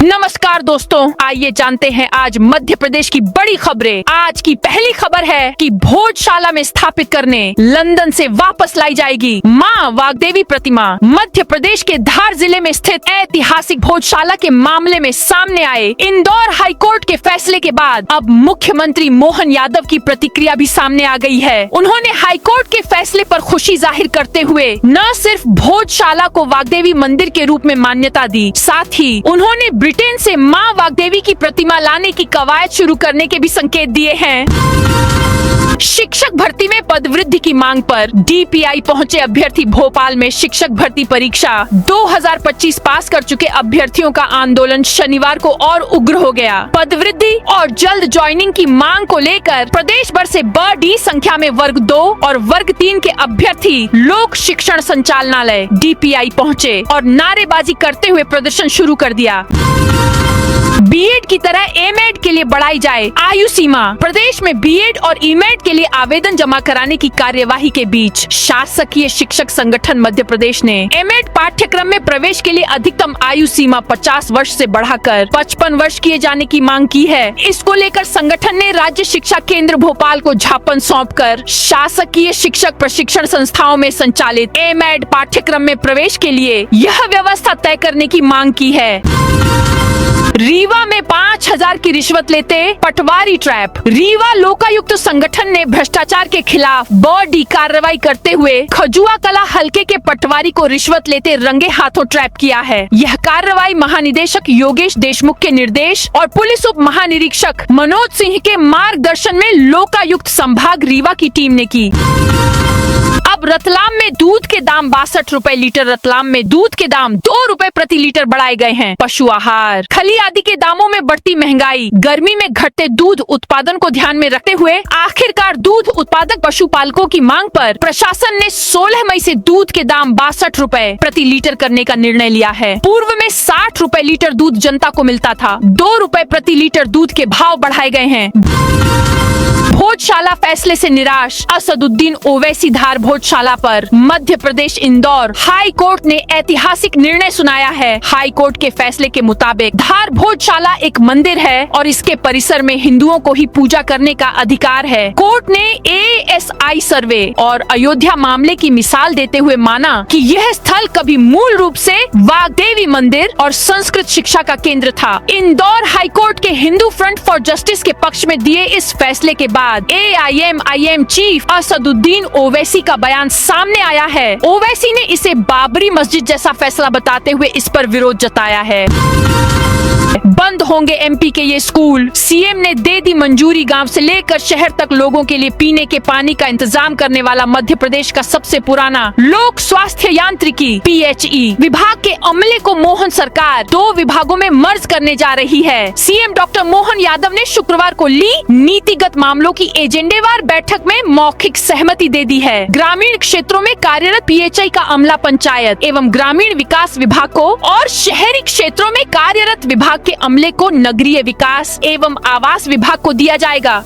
नमस्कार दोस्तों, आइए जानते हैं आज मध्य प्रदेश की बड़ी खबरें। आज की पहली खबर है कि भोजशाला में स्थापित करने लंदन से वापस लाई जाएगी मां वाग्देवी प्रतिमा। मध्य प्रदेश के धार जिले में स्थित ऐतिहासिक भोजशाला के मामले में सामने आए इंदौर हाईकोर्ट के फैसले के बाद अब मुख्यमंत्री मोहन यादव की प्रतिक्रिया भी सामने आ गई है। उन्होंने हाईकोर्ट के फैसले पर खुशी जाहिर करते हुए न सिर्फ भोजशाला को वाग्देवी मंदिर के रूप में मान्यता दी, साथ ही उन्होंने ब्रिटेन से मां वाग्देवी की प्रतिमा लाने की कवायद शुरू करने के भी संकेत दिए हैं। शिक्षक भर्ती में पदवृद्धि की मांग पर डीपीआई पहुंचे अभ्यर्थी। भोपाल में शिक्षक भर्ती परीक्षा 2025 पास कर चुके अभ्यर्थियों का आंदोलन शनिवार को और उग्र हो गया। पदवृद्धि और जल्द ज्वाइनिंग की मांग को लेकर प्रदेश भर से बड़ी संख्या में वर्ग 2 और वर्ग 3 के अभ्यर्थी लोक शिक्षण संचालनालय डीपीआई पहुंचे और नारेबाजी करते हुए प्रदर्शन शुरू कर दिया। बीएड की तरह एमएड के लिए बढ़ाई जाए आयु सीमा। प्रदेश में बीएड और ईमेड के लिए आवेदन जमा कराने की कार्यवाही के बीच शासकीय शिक्षक संगठन मध्य प्रदेश ने एमएड पाठ्यक्रम में प्रवेश के लिए अधिकतम आयु सीमा 50 वर्ष से बढ़ाकर 55 वर्ष किए जाने की मांग की है। इसको लेकर संगठन ने राज्य शिक्षा केंद्र भोपाल को ज्ञापन सौंपकर शासकीय शिक्षक प्रशिक्षण संस्थाओं में संचालित एमएड पाठ्यक्रम में प्रवेश के लिए यह व्यवस्था तय करने की मांग की है। रीवा में 5000 की रिश्वत लेते पटवारी ट्रैप। रीवा लोकायुक्त संगठन ने भ्रष्टाचार के खिलाफ बड़ी कार्रवाई करते हुए खजुआ कला हलके के पटवारी को रिश्वत लेते रंगे हाथों ट्रैप किया है। यह कार्रवाई महानिदेशक योगेश देशमुख के निर्देश और पुलिस उप महानिरीक्षक मनोज सिंह के मार्गदर्शन में लोकायुक्त संभाग रीवा की टीम ने की। अब रतलाम में दूध के दाम 62 रुपए लीटर। रतलाम में दूध के दाम 2 रुपए प्रति लीटर बढ़ाए गए हैं। पशु आहार, खली आदि के दामों में बढ़ती महंगाई, गर्मी में घटते दूध उत्पादन को ध्यान में रखते हुए आखिरकार दूध उत्पादक पशुपालकों की मांग पर प्रशासन ने 16 मई से दूध के दाम 62 रुपए प्रति लीटर करने का निर्णय लिया है। पूर्व में 60 रुपए लीटर दूध जनता को मिलता था। 2 रुपए प्रति लीटर दूध के भाव बढ़ाए गए हैं। भोजशाला फैसले से निराश असदुद्दीन ओवैसी। धार भोजशाला पर मध्य प्रदेश इंदौर हाई कोर्ट ने ऐतिहासिक निर्णय सुनाया है। हाई कोर्ट के फैसले के मुताबिक धार भोजशाला एक मंदिर है और इसके परिसर में हिंदुओं को ही पूजा करने का अधिकार है। कोर्ट ने एएसआई सर्वे और अयोध्या मामले की मिसाल देते हुए माना कि यह स्थल कभी मूल रूप से वाग्देवी मंदिर और संस्कृत शिक्षा का केंद्र था। इंदौर हाई कोर्ट के हिंदू फ्रंट फॉर जस्टिस के पक्ष में दिए इस फैसले के बाद AIM चीफ असदुद्दीन ओवैसी का बयान सामने आया है। ओवैसी ने इसे बाबरी मस्जिद जैसा फैसला बताते हुए इस पर विरोध जताया है। बंद होंगे एमपी के ये स्कूल। सीएम ने दे दी मंजूरी। गांव से लेकर शहर तक लोगों के लिए पीने के पानी का इंतजाम करने वाला मध्य प्रदेश का सबसे पुराना लोक स्वास्थ्य यांत्रिकी PHE विभाग के अमले को मोहन सरकार 2 विभागों में मर्ज करने जा रही है। सीएम डॉक्टर मोहन यादव ने शुक्रवार को ली नीतिगत मामलों की एजेंडेवार बैठक में मौखिक सहमति दे दी है। ग्रामीण क्षेत्रों में कार्यरत PHI का अमला पंचायत एवं ग्रामीण विकास विभाग को और शहरी क्षेत्रों में कार्यरत विभाग के अमले को नगरीय विकास एवं आवास विभाग को दिया जाएगा।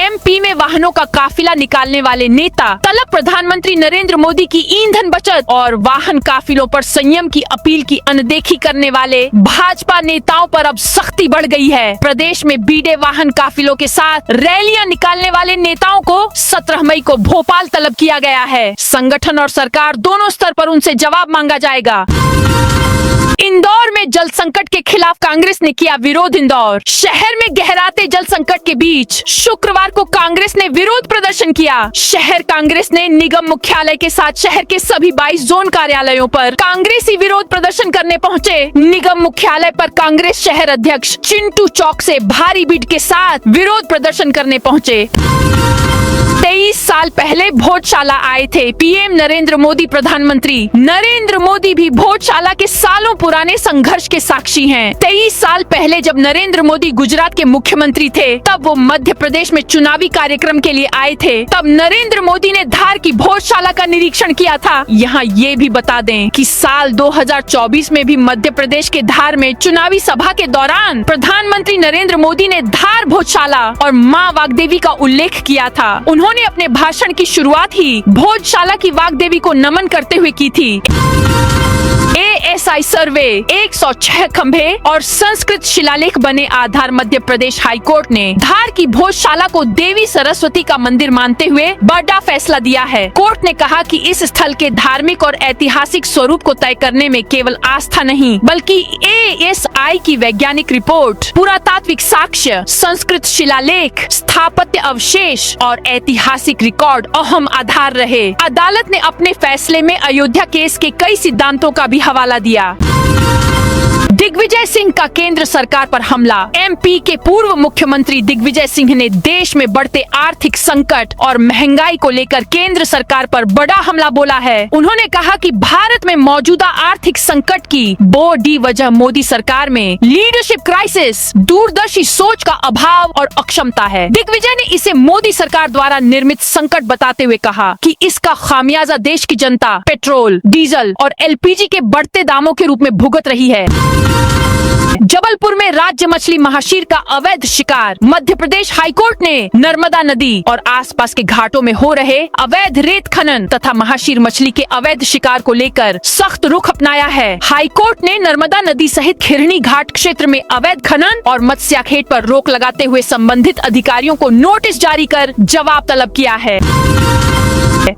एमपी में वाहनों का काफिला निकालने वाले नेता तलब प्रधानमंत्री नरेंद्र मोदी की ईंधन बचत और वाहन काफिलों पर संयम की अपील की अनदेखी करने वाले भाजपा नेताओं पर अब सख्ती बढ़ गई है। प्रदेश में बीडे वाहन काफिलों के साथ रैलियां निकालने वाले नेताओं को 17 मई को भोपाल तलब किया गया है। संगठन और सरकार दोनों स्तर पर उनसे जवाब मांगा जाएगा। इंदौर में जल संकट के खिलाफ कांग्रेस ने किया विरोध। इंदौर शहर में गहराते जल संकट के बीच शुक्रवार को कांग्रेस ने विरोध प्रदर्शन किया। शहर कांग्रेस ने निगम मुख्यालय के साथ शहर के सभी 22 जोन कार्यालयों पर कांग्रेसी विरोध प्रदर्शन करने पहुंचे। निगम मुख्यालय पर कांग्रेस शहर अध्यक्ष चिंटू चौक से भारी भीड़ के साथ विरोध प्रदर्शन करने पहुंचे। 23 साल पहले भोजशाला आए थे पीएम नरेंद्र मोदी। प्रधानमंत्री नरेंद्र मोदी भी भोजशाला के सालों पुराने संघर्ष के साक्षी हैं। 23 साल पहले जब नरेंद्र मोदी गुजरात के मुख्यमंत्री थे, तब वो मध्य प्रदेश में चुनावी कार्यक्रम के लिए आए थे। तब नरेंद्र मोदी ने धार की भोजशाला का निरीक्षण किया था। यहाँ ये भी बता दें कि साल 2024 में भी मध्य प्रदेश के धार में चुनावी सभा के दौरान प्रधानमंत्री नरेंद्र मोदी ने धार भोजशाला और मां वाग्देवी का उल्लेख किया था। उन्होंने उन्होंने अपने भाषण की शुरुआत ही भोजशाला की वाग्देवी को नमन करते हुए की थी। ASI सर्वे 106 खंभे और संस्कृत शिलालेख बने आधार मध्य प्रदेश हाईकोर्ट ने धार की भोजशाला को देवी सरस्वती का मंदिर मानते हुए बड़ा फैसला दिया है। कोर्ट ने कहा कि इस स्थल के धार्मिक और ऐतिहासिक स्वरूप को तय करने में केवल आस्था नहीं बल्कि ASI की वैज्ञानिक रिपोर्ट, पुरातात्विक साक्ष्य, संस्कृत शिलालेख, स्थापत्य अवशेष और ऐतिहासिक रिकॉर्ड अहम आधार रहे। अदालत ने अपने फैसले में अयोध्या केस के कई सिद्धांतों का भी हवाला दिया। दिग्विजय सिंह का केंद्र सरकार पर हमला। MP के पूर्व मुख्यमंत्री दिग्विजय सिंह ने देश में बढ़ते आर्थिक संकट और महंगाई को लेकर केंद्र सरकार पर बड़ा हमला बोला है। उन्होंने कहा कि भारत में मौजूदा आर्थिक संकट की बड़ी वजह मोदी सरकार में लीडरशिप क्राइसिस, दूरदर्शी सोच का अभाव और अक्षमता है। दिग्विजय ने इसे मोदी सरकार द्वारा निर्मित संकट बताते हुए कहा कि इसका खामियाजा देश की जनता पेट्रोल, डीजल और LPG के बढ़ते दामों के रूप में भुगत रही है। जबलपुर में राज्य मछली महाशीर का अवैध शिकार। मध्य प्रदेश हाईकोर्ट ने नर्मदा नदी और आसपास के घाटों में हो रहे अवैध रेत खनन तथा महाशीर मछली के अवैध शिकार को लेकर सख्त रुख अपनाया है। हाईकोर्ट ने नर्मदा नदी सहित खिरनी घाट क्षेत्र में अवैध खनन और मत्स्याखेट पर रोक लगाते हुए संबंधित अधिकारियों को नोटिस जारी कर जवाब तलब किया है।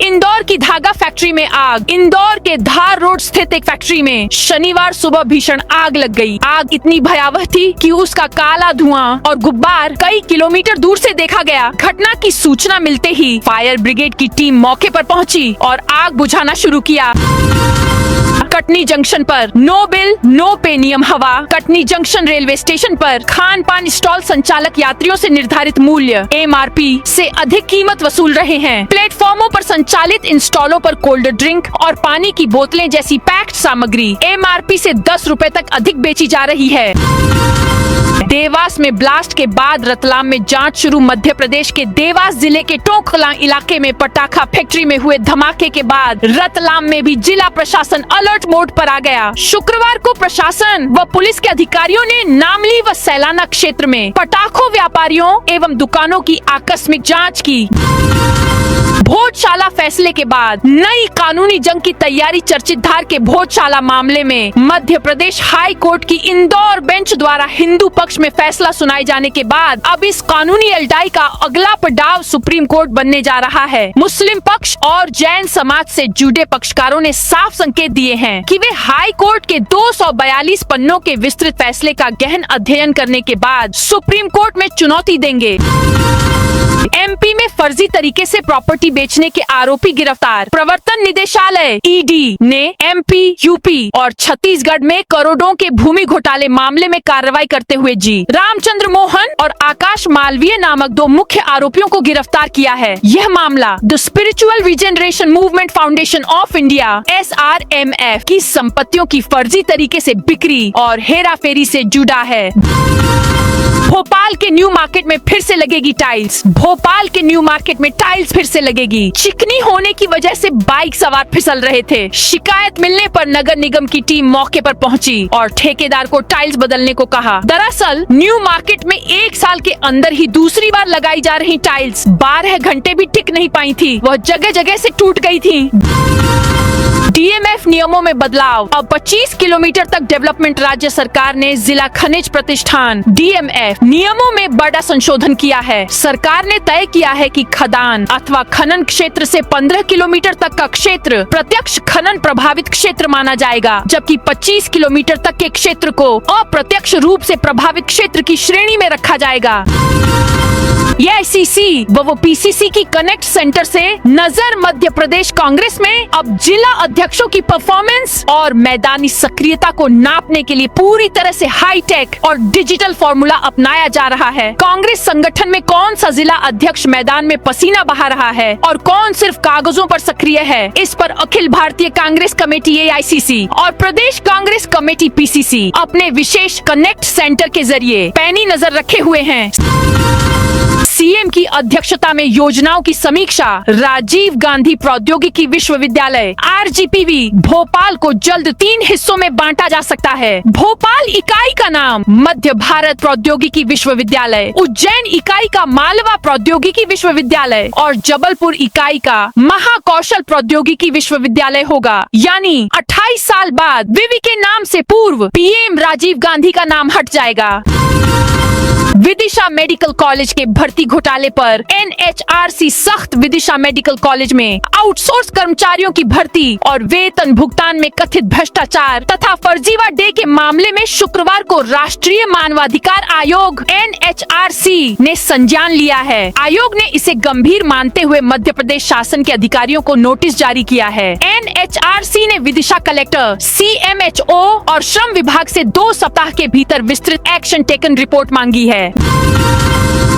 इंदौर की धागा फैक्ट्री में आग। इंदौर के धार रोड स्थित एक फैक्ट्री में शनिवार सुबह भीषण आग लग गई। आग इतनी भयावह थी कि उसका काला धुआं और गुब्बार कई किलोमीटर दूर से देखा गया। घटना की सूचना मिलते ही फायर ब्रिगेड की टीम मौके पर पहुंची और आग बुझाना शुरू किया। कटनी जंक्शन पर नो बिल नो पे नियम हवा। कटनी जंक्शन रेलवे स्टेशन पर खान पान स्टॉल संचालक यात्रियों से निर्धारित मूल्य MRP से अधिक कीमत वसूल रहे हैं। प्लेटफॉर्मों पर संचालित इन स्टॉलों पर कोल्ड ड्रिंक और पानी की बोतलें जैसी पैक्ड सामग्री MRP से 10 रुपए तक अधिक बेची जा रही है। देवास में ब्लास्ट के बाद रतलाम में जांच शुरू। मध्य प्रदेश के देवास जिले के टोंकला इलाके में पटाखा फैक्ट्री में हुए धमाके के बाद रतलाम में भी जिला प्रशासन अलर्ट मोड पर आ गया। शुक्रवार को प्रशासन व पुलिस के अधिकारियों ने नामली व सैलाना क्षेत्र में पटाखों व्यापारियों एवं दुकानों की आकस्मिक जांच की। भोजशाला फैसले के बाद नई कानूनी जंग की तैयारी। चर्चित धार के भोजशाला मामले में मध्य प्रदेश हाई कोर्ट की इंदौर बेंच द्वारा हिंदू पक्ष में फैसला सुनाए जाने के बाद अब इस कानूनी लड़ाई का अगला पड़ाव सुप्रीम कोर्ट बनने जा रहा है। मुस्लिम पक्ष और जैन समाज से जुड़े पक्षकारों ने साफ संकेत दिए हैं कि वे हाई कोर्ट के 242 पन्नों के विस्तृत फैसले का गहन अध्ययन करने के बाद सुप्रीम कोर्ट में चुनौती देंगे। MP में फर्जी तरीके से प्रॉपर्टी बेचने के आरोपी गिरफ्तार। प्रवर्तन निदेशालय ED ने MP, UP और छत्तीसगढ़ में करोड़ों के भूमि घोटाले मामले में कार्रवाई करते हुए जी रामचंद्र मोहन और आकाश मालवीय नामक 2 मुख्य आरोपियों को गिरफ्तार किया है। यह मामला the spiritual regeneration movement foundation of India SRMF की संपत्तियों की फर्जी तरीके से बिक्री और हेराफेरी से जुड़ा है। भोपाल के न्यू मार्केट में फिर से लगेगी टाइल्स। भोपाल के न्यू मार्केट में टाइल्स फिर से लगेगी। चिकनी होने की वजह से बाइक सवार फिसल रहे थे। शिकायत मिलने पर नगर निगम की टीम मौके पर पहुंची और ठेकेदार को टाइल्स बदलने को कहा। दरअसल न्यू मार्केट में 1 साल के अंदर ही दूसरी बार लगाई जा रही टाइल्स 12 घंटे भी टिक नहीं पाई थी, वह जगह जगह से टूट गई थी। DMF नियमों में बदलाव। अब 25 किलोमीटर तक डेवलपमेंट। राज्य सरकार ने जिला खनिज प्रतिष्ठान DMF नियमों में बड़ा संशोधन किया है। सरकार ने तय किया है कि खदान अथवा खनन क्षेत्र से 15 किलोमीटर तक का क्षेत्र प्रत्यक्ष खनन प्रभावित क्षेत्र माना जाएगा, जबकि 25 किलोमीटर तक के क्षेत्र को अप्रत्यक्ष रूप से प्रभावित क्षेत्र की श्रेणी में रखा जाएगा। AICC व PCC की कनेक्ट सेंटर से नजर मध्य प्रदेश कांग्रेस में अब जिला अध्यक्षों की परफॉर्मेंस और मैदानी सक्रियता को नापने के लिए पूरी तरह से हाईटेक और डिजिटल फॉर्मूला अपनाया जा रहा है। कांग्रेस संगठन में कौन सा जिला अध्यक्ष मैदान में पसीना बहा रहा है और कौन सिर्फ कागजों पर सक्रिय है, इस पर अखिल भारतीय कांग्रेस कमेटी AICC और प्रदेश कांग्रेस कमेटी PCC अपने विशेष कनेक्ट सेंटर के जरिए पैनी नजर रखे हुए हैं। सीएम की अध्यक्षता में योजनाओं की समीक्षा। राजीव गांधी प्रौद्योगिकी विश्वविद्यालय RGPV भोपाल को जल्द 3 हिस्सों में बांटा जा सकता है। भोपाल इकाई का नाम मध्य भारत प्रौद्योगिकी विश्वविद्यालय, उज्जैन इकाई का मालवा प्रौद्योगिकी विश्वविद्यालय और जबलपुर इकाई का महाकौशल प्रौद्योगिकी विश्वविद्यालय होगा। यानी 28 साल बाद विवि के नाम से पूर्व PM राजीव गांधी का नाम हट जाएगा। विदिशा मेडिकल कॉलेज के भर्ती घोटाले पर NHRC सख्त। विदिशा मेडिकल कॉलेज में आउटसोर्स कर्मचारियों की भर्ती और वेतन भुगतान में कथित भ्रष्टाचार तथा फर्जीवाड़े के मामले में शुक्रवार को राष्ट्रीय मानवाधिकार आयोग NHRC ने संज्ञान लिया है। आयोग ने इसे गंभीर मानते हुए मध्य प्रदेश शासन के अधिकारियों को नोटिस जारी किया है। NHRC ने विदिशा कलेक्टर, CMHO और श्रम विभाग से 2 सप्ताह के भीतर विस्तृत एक्शन टेकन रिपोर्ट मांगी है।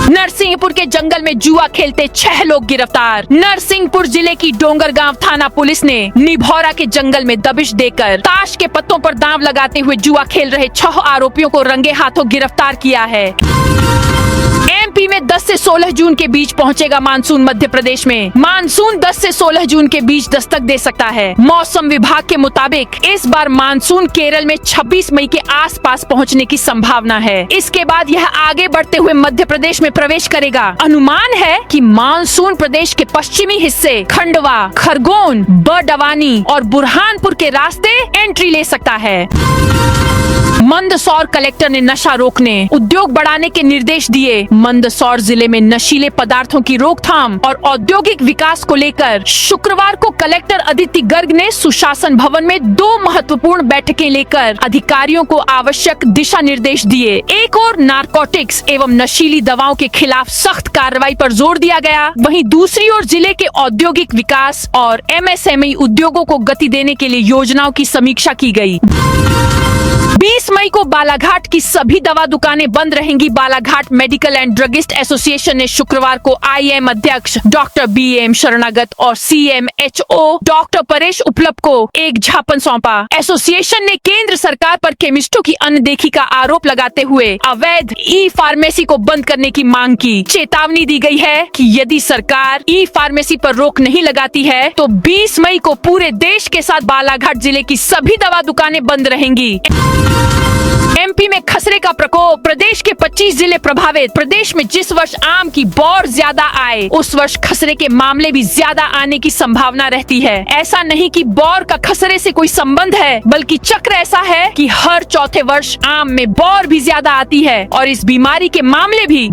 नरसिंहपुर के जंगल में जुआ खेलते 6 लोग गिरफ्तार। नरसिंहपुर जिले की डोंगरगांव थाना पुलिस ने निभौरा के जंगल में दबिश देकर ताश के पत्तों पर दांव लगाते हुए जुआ खेल रहे 6 आरोपियों को रंगे हाथों गिरफ्तार किया है। MP में 10 से 16 जून के बीच पहुंचेगा मानसून। मध्य प्रदेश में मानसून 10 से 16 जून के बीच दस्तक दे सकता है। मौसम विभाग के मुताबिक इस बार मानसून केरल में 26 मई के आसपास पहुंचने की संभावना है। इसके बाद यह आगे बढ़ते हुए मध्य प्रदेश में प्रवेश करेगा। अनुमान है कि मानसून प्रदेश के पश्चिमी हिस्से खंडवा, खरगोन, बड़वानी और बुरहानपुर के रास्ते एंट्री ले सकता है। मंदसौर कलेक्टर ने नशा रोकने, उद्योग बढ़ाने के निर्देश दिए। मंदसौर जिले में नशीले पदार्थों की रोकथाम और औद्योगिक विकास को लेकर शुक्रवार को कलेक्टर अदिति गर्ग ने सुशासन भवन में 2 महत्वपूर्ण बैठकें लेकर अधिकारियों को आवश्यक दिशा निर्देश दिए। एक और नारकोटिक्स एवं नशीली दवाओं के खिलाफ सख्त कार्रवाई पर जोर दिया गया, वहीं दूसरी ओर जिले के औद्योगिक विकास और MSME उद्योगों को गति देने के लिए योजनाओं की समीक्षा की गई। 20 मई को बालाघाट की सभी दवा दुकानें बंद रहेंगी। Balaghat medical and druggist association ने शुक्रवार को IM अध्यक्ष डॉक्टर BM शरणागत और CMHO डॉक्टर परेश उपलब्ध को एक ज्ञापन सौंपा। एसोसिएशन ने केंद्र सरकार पर केमिस्टों की अनदेखी का आरोप लगाते हुए अवैध E-फार्मेसी को बंद करने की मांग की। चेतावनी दी गई है कि यदि सरकार E-फार्मेसी पर रोक नहीं लगाती है तो 20 मई को पूरे देश के साथ बालाघाट जिले की सभी दवा दुकानें बंद रहेंगी। MP में खसरे का प्रकोप, प्रदेश के 25 जिले प्रभावित। प्रदेश में जिस वर्ष आम की बौर ज्यादा आए उस वर्ष खसरे के मामले भी ज्यादा आने की संभावना रहती है। ऐसा नहीं कि बौर का खसरे से कोई संबंध है, बल्कि चक्र ऐसा है कि हर चौथे वर्ष आम में बौर भी ज्यादा आती है और इस बीमारी के मामले भी।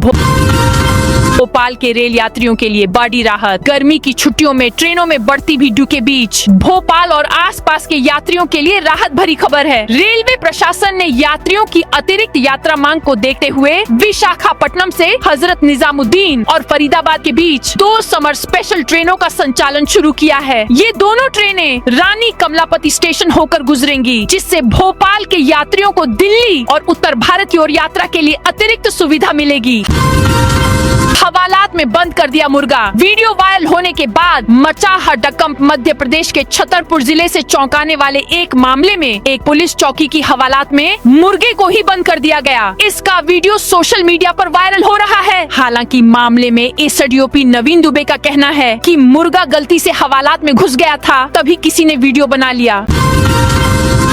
भोपाल के रेल यात्रियों के लिए बड़ी राहत। गर्मी की छुट्टियों में ट्रेनों में बढ़ती भीड़ के बीच भोपाल और आसपास के यात्रियों के लिए राहत भरी खबर है। रेलवे प्रशासन ने यात्रियों की अतिरिक्त यात्रा मांग को देखते हुए विशाखापट्टनम से हजरत निजामुद्दीन और फरीदाबाद के बीच 2 समर स्पेशल ट्रेनों का संचालन शुरू किया है। ये दोनों ट्रेनें रानी कमलापति स्टेशन होकर गुजरेंगी, जिससे भोपाल के यात्रियों को दिल्ली और उत्तर भारत की ओर यात्रा के लिए अतिरिक्त सुविधा मिलेगी। हवालात में बंद कर दिया मुर्गा। वीडियो वायरल होने के बाद मचा हड़कंप। मध्य प्रदेश के छतरपुर जिले से चौंकाने वाले एक मामले में एक पुलिस चौकी की हवालात में मुर्गे को ही बंद कर दिया गया। इसका वीडियो सोशल मीडिया पर वायरल हो रहा है। हालांकि मामले में ASDOP नवीन दुबे का कहना है कि मुर्गा गलती से हवालात में घुस गया था, तभी किसी ने वीडियो बना लिया।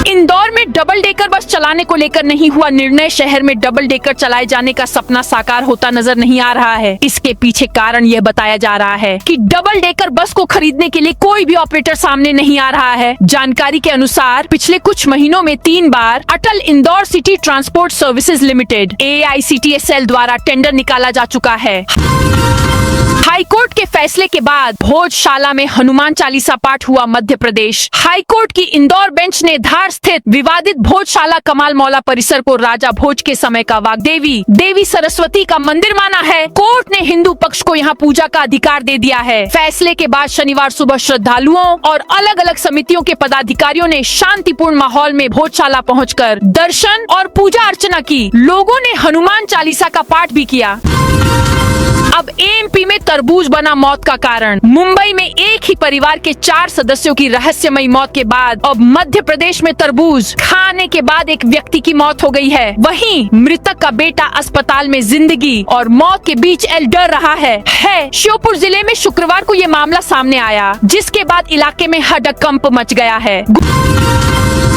इंदौर में डबल डेकर बस चलाने को लेकर नहीं हुआ निर्णय। शहर में डबल डेकर चलाए जाने का सपना साकार होता नजर नहीं आ रहा है। इसके पीछे कारण यह बताया जा रहा है कि डबल डेकर बस को खरीदने के लिए कोई भी ऑपरेटर सामने नहीं आ रहा है। जानकारी के अनुसार पिछले कुछ महीनों में 3 बार Atal Indore city transport services limited AICTSL द्वारा टेंडर निकाला जा चुका है। हाईकोर्ट के फैसले के बाद भोजशाला में हनुमान चालीसा पाठ हुआ। मध्य प्रदेश हाईकोर्ट की इंदौर बेंच ने धार स्थित विवादित भोजशाला कमाल मौला परिसर को राजा भोज के समय का वाग्देवी देवी सरस्वती का मंदिर माना है। कोर्ट ने हिंदू पक्ष को यहां पूजा का अधिकार दे दिया है। फैसले के बाद शनिवार सुबह श्रद्धालुओं और अलग अलग समितियों के पदाधिकारियों ने शांतिपूर्ण माहौल में भोजशाला पहुंचकर दर्शन और पूजा अर्चना की। लोगों ने हनुमान चालीसा का पाठ भी किया। अब एमपी में तरबूज बना मौत का कारण। मुंबई में एक ही परिवार के 4 सदस्यों की रहस्यमयी मौत के बाद अब मध्य प्रदेश में तरबूज खाने के बाद एक व्यक्ति की मौत हो गई है। वहीं मृतक का बेटा अस्पताल में जिंदगी और मौत के बीच डर रहा है। श्योपुर जिले में शुक्रवार को ये मामला सामने आया, जिसके बाद इलाके में हड़कंप मच गया है।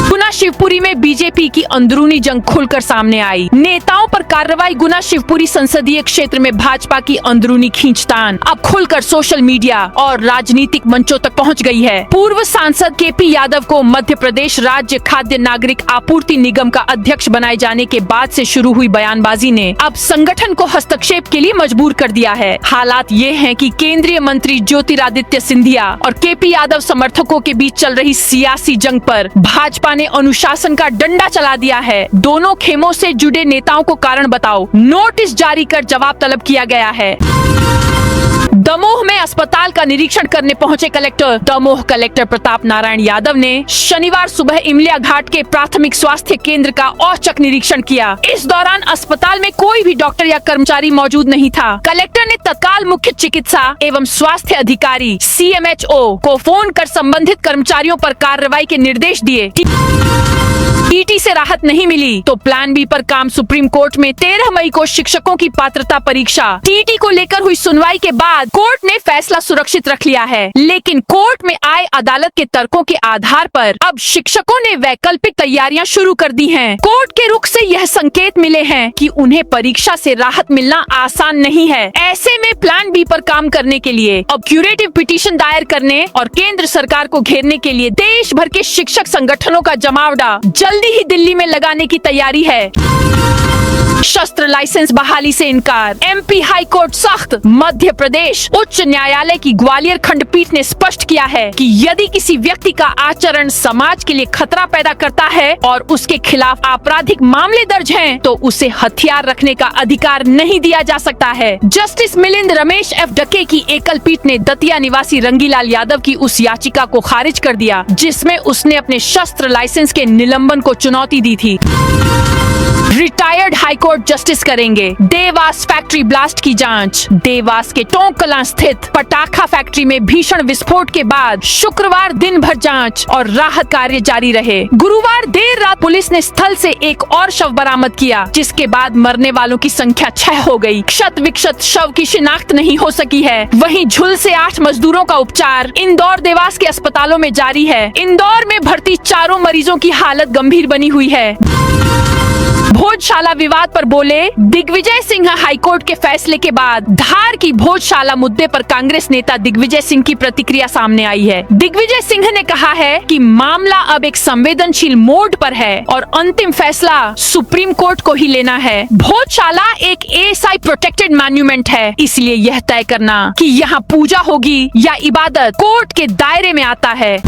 गुना शिवपुरी में बीजेपी की अंदरूनी जंग खुलकर सामने आई। नेताओं पर कार्रवाई। गुना शिवपुरी संसदीय क्षेत्र में भाजपा की अंदरूनी खींचतान अब खुलकर सोशल मीडिया और राजनीतिक मंचों तक पहुंच गई है। पूर्व सांसद केपी यादव को मध्य प्रदेश राज्य खाद्य नागरिक आपूर्ति निगम का अध्यक्ष बनाए जाने के बाद से शुरू हुई बयानबाजी ने अब संगठन को हस्तक्षेप के लिए मजबूर कर दिया है। हालात ये हैं कि केंद्रीय मंत्री ज्योतिरादित्य सिंधिया और केपी यादव समर्थकों के बीच चल रही सियासी जंग पर भाजपा ने अनुशासन का डंडा चला दिया है। दोनों खेमों से जुड़े नेताओं को कारण बताओ नोटिस जारी कर जवाब तलब किया गया है। दमोह में अस्पताल का निरीक्षण करने पहुंचे कलेक्टर। दमोह कलेक्टर प्रताप नारायण यादव ने शनिवार सुबह इमलिया घाट के प्राथमिक स्वास्थ्य केंद्र का औचक निरीक्षण किया। इस दौरान अस्पताल में कोई भी डॉक्टर या कर्मचारी मौजूद नहीं था। कलेक्टर ने तत्काल मुख्य चिकित्सा एवं स्वास्थ्य अधिकारी CMHO को फोन कर संबंधित कर्मचारियों पर कार्रवाई के निर्देश दिए। टीटी से राहत नहीं मिली तो प्लान बी पर काम। सुप्रीम कोर्ट में 13 मई को शिक्षकों की पात्रता परीक्षा टीटी को लेकर हुई सुनवाई के बाद कोर्ट ने फैसला सुरक्षित रख लिया है, लेकिन कोर्ट में आए अदालत के तर्कों के आधार पर अब शिक्षकों ने वैकल्पिक तैयारियां शुरू कर दी हैं। कोर्ट के रुख से यह संकेत मिले हैं कि उन्हें परीक्षा से राहत मिलना आसान नहीं है। ऐसे में प्लान बी पर काम करने के लिए अब क्यूरेटिव पिटीशन दायर करने और केंद्र सरकार को घेरने के लिए देश भर के शिक्षक संगठनों का जमावड़ा जल्दी ही दिल्ली में लगाने की तैयारी है। शस्त्र लाइसेंस बहाली से इनकार। MP हाई कोर्ट सख्त। मध्य प्रदेश उच्च न्यायालय की ग्वालियर खंडपीठ ने स्पष्ट किया है कि यदि किसी व्यक्ति का आचरण समाज के लिए खतरा पैदा करता है और उसके खिलाफ आपराधिक मामले दर्ज हैं, तो उसे हथियार रखने का अधिकार नहीं दिया जा सकता है। Justice Milind Ramesh F decay की एकल पीठ ने दतिया निवासी रंगीलाल यादव की उस याचिका को खारिज कर दिया जिसमें उसने अपने शस्त्र लाइसेंस के निलंबन को चुनौती दी थी। रिटायर्ड हाईकोर्ट जस्टिस करेंगे देवास फैक्ट्री ब्लास्ट की जांच। देवास के टोंकला स्थित पटाखा फैक्ट्री में भीषण विस्फोट के बाद शुक्रवार दिन भर जांच और राहत कार्य जारी रहे। गुरुवार देर रात पुलिस ने स्थल से एक और शव बरामद किया, जिसके बाद मरने वालों की संख्या 6 हो गई। क्षत विक्षत शव की शिनाख्त नहीं हो सकी है। वहीं झुलसे 8 मजदूरों का उपचार इंदौर देवास के अस्पतालों में जारी है। इंदौर में भर्ती 4 मरीजों की हालत गंभीर बनी हुई है। भोजशाला विवाद पर बोले दिग्विजय सिंह। हाईकोर्ट के फैसले के बाद धार की भोजशाला मुद्दे पर कांग्रेस नेता दिग्विजय सिंह की प्रतिक्रिया सामने आई है। दिग्विजय सिंह ने कहा है कि मामला अब एक संवेदनशील मोड पर है और अंतिम फैसला सुप्रीम कोर्ट को ही लेना है। भोजशाला एक ASI प्रोटेक्टेड मॉन्यूमेंट है, इसलिए यह तय करना कि यहाँ पूजा होगी या इबादत कोर्ट के दायरे में आता है।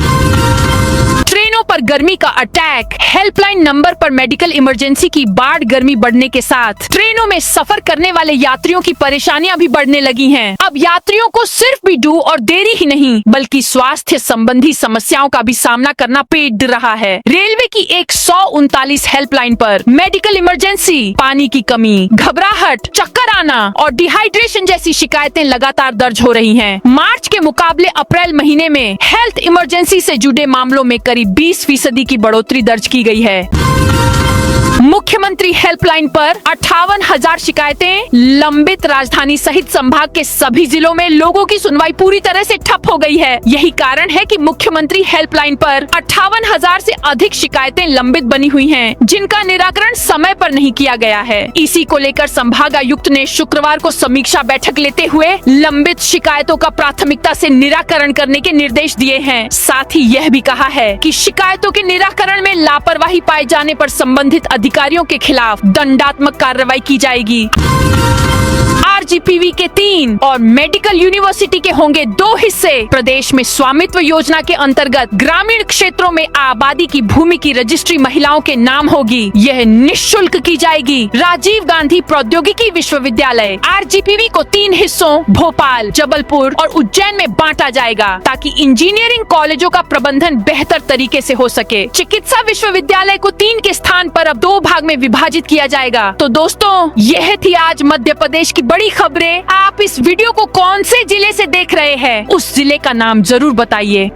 ट्रेनों पर गर्मी का अटैक। हेल्पलाइन नंबर पर मेडिकल इमरजेंसी की बाढ़। गर्मी बढ़ने के साथ ट्रेनों में सफर करने वाले यात्रियों की परेशानियां भी बढ़ने लगी हैं। अब यात्रियों को सिर्फ बीडू और देरी ही नहीं बल्कि स्वास्थ्य संबंधी समस्याओं का भी सामना करना पेड़ रहा है। रेलवे की 139 हेल्पलाइन पर मेडिकल इमरजेंसी, पानी की कमी, घबराहट, चक्कर आना और डिहाइड्रेशन जैसी शिकायतें लगातार दर्ज हो रही हैं। मार्च के मुकाबले अप्रैल महीने में हेल्थ इमरजेंसी से जुड़े मामलों में करीब 20% की बढ़ोतरी दर्ज की गई है। मुख्यमंत्री हेल्पलाइन पर 58,000 शिकायतें लंबित। राजधानी सहित संभाग के सभी जिलों में लोगों की सुनवाई पूरी तरह से ठप हो गई है। यही कारण है कि मुख्यमंत्री हेल्पलाइन पर 58,000 से अधिक शिकायतें लंबित बनी हुई हैं, जिनका निराकरण समय पर नहीं किया गया है। इसी को लेकर संभागायुक्त ने शुक्रवार को समीक्षा बैठक लेते हुए लंबित शिकायतों का प्राथमिकता से निराकरण करने के निर्देश दिए हैं। साथ ही यह भी कहा है कि शिकायतों के निराकरण में लापरवाही पाए जाने पर संबंधित अधिकारियों के खिलाफ दंडात्मक कार्रवाई की जाएगी। RGPV के 3 और मेडिकल यूनिवर्सिटी के होंगे 2 हिस्से। प्रदेश में स्वामित्व योजना के अंतर्गत ग्रामीण क्षेत्रों में आबादी की भूमि की रजिस्ट्री महिलाओं के नाम होगी। यह निःशुल्क की जाएगी। राजीव गांधी प्रौद्योगिकी विश्वविद्यालय RGPV को 3 हिस्सों भोपाल, जबलपुर और उज्जैन में बांटा जाएगा, ताकि इंजीनियरिंग कॉलेजों का प्रबंधन बेहतर तरीके से हो सके। चिकित्सा विश्वविद्यालय को 3 के स्थान पर अब 2 भाग में विभाजित किया जाएगा। तो दोस्तों, यह थी आज मध्य प्रदेश की बड़ी खबरें। आप इस वीडियो को कौन से जिले से देख रहे हैं? उस जिले का नाम जरूर बताइए।